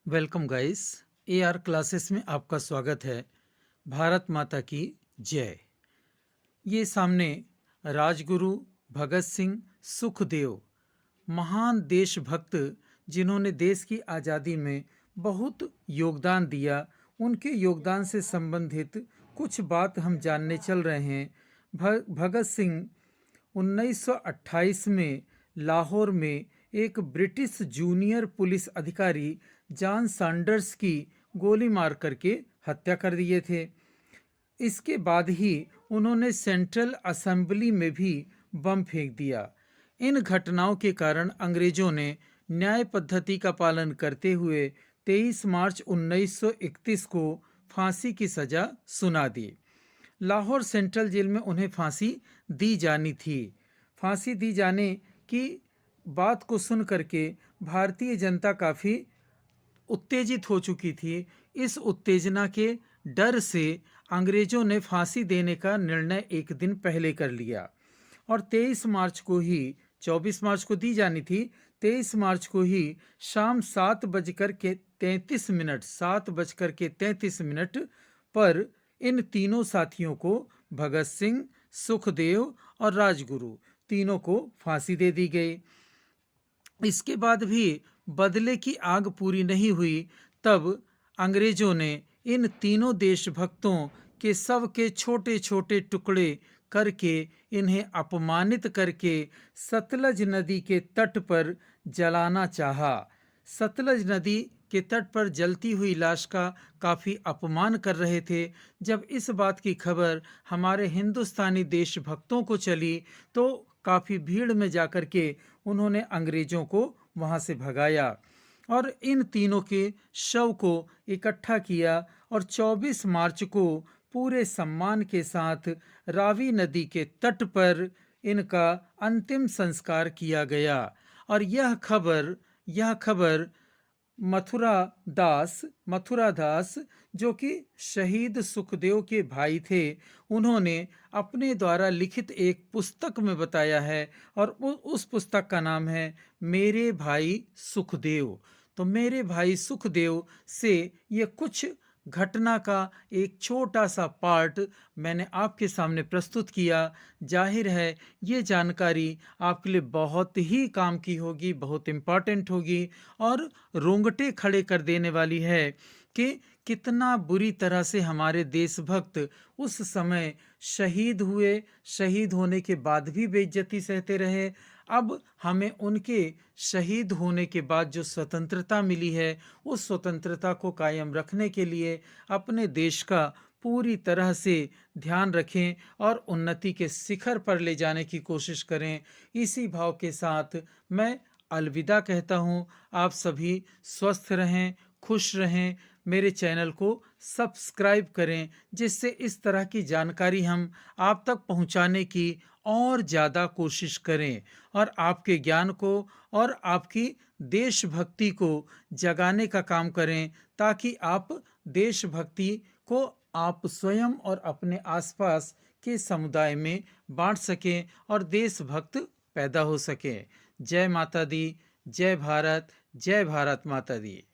Welcome guys. AR classes में आपका स्वागत है। भारत माता की जय। ये सामने राजगुरु भगत सिंह सुखदेव, महान देशभक्त जिन्होंने देश की आज़ादी में बहुत योगदान दिया, उनके योगदान से संबंधित कुछ बात हम जानने चल रहे हैं। भगत सिंह 1928 में लाहौर में एक ब्रिटिश जूनियर पुलिस अधिकारी जॉन सैंडर्स की गोली मार करके हत्या कर दिए थे। इसके बाद ही उन्होंने सेंट्रल असेंबली में भी बम फेंक दिया। इन घटनाओं के कारण अंग्रेजों ने न्याय पद्धति का पालन करते हुए 23 मार्च 1931 को फांसी की सजा सुना दी। लाहौर सेंट्रल जेल में उन्हें फांसी दी जानी थी। फांसी दी जाने की बात को सुन करके भारतीय जनता काफ़ी उत्तेजित हो चुकी थी। इस उत्तेजना के डर से अंग्रेजों ने फांसी देने का निर्णय एक दिन पहले कर लिया और 23 मार्च को ही, 24 मार्च को दी जानी थी, 23 मार्च को ही शाम 7:33 पर इन तीनों साथियों को, भगत सिंह, सुखदेव और राजगुरु, तीनों को फांसी दे दी गई। इसके बाद भी बदले की आग पूरी नहीं हुई। तब अंग्रेजों ने इन तीनों देशभक्तों के शव के छोटे छोटे टुकड़े करके, इन्हें अपमानित करके सतलज नदी के तट पर जलाना चाहा। सतलज नदी के तट पर जलती हुई लाश का काफ़ी अपमान कर रहे थे। जब इस बात की खबर हमारे हिंदुस्तानी देशभक्तों को चली तो काफ़ी भीड़ में जाकर के उन्होंने अंग्रेजों को वहाँ से भगाया और इन तीनों के शव को इकट्ठा किया और 24 मार्च को पूरे सम्मान के साथ रावी नदी के तट पर इनका अंतिम संस्कार किया गया। और यह खबर मथुरा दास जो कि शहीद सुखदेव के भाई थे, उन्होंने अपने द्वारा लिखित एक पुस्तक में बताया है और उस पुस्तक का नाम है मेरे भाई सुखदेव। तो मेरे भाई सुखदेव से ये कुछ घटना का एक छोटा सा पार्ट मैंने आपके सामने प्रस्तुत किया। जाहिर है ये जानकारी आपके लिए बहुत ही काम की होगी, बहुत इम्पॉर्टेंट होगी और रोंगटे खड़े कर देने वाली है कि कितना बुरी तरह से हमारे देशभक्त उस समय शहीद हुए, शहीद होने के बाद भी बेइज्जती सहते रहे। अब हमें उनके शहीद होने के बाद जो स्वतंत्रता मिली है, उस स्वतंत्रता को कायम रखने के लिए अपने देश का पूरी तरह से ध्यान रखें और उन्नति के शिखर पर ले जाने की कोशिश करें। इसी भाव के साथ मैं अलविदा कहता हूँ। आप सभी स्वस्थ रहें, खुश रहें, मेरे चैनल को सब्सक्राइब करें, जिससे इस तरह की जानकारी हम आप तक पहुंचाने की और ज़्यादा कोशिश करें और आपके ज्ञान को और आपकी देशभक्ति को जगाने का काम करें, ताकि आप देशभक्ति को आप स्वयं और अपने आसपास के समुदाय में बांट सकें और देशभक्त पैदा हो सकें। जय माता दी, जय भारत माता दी।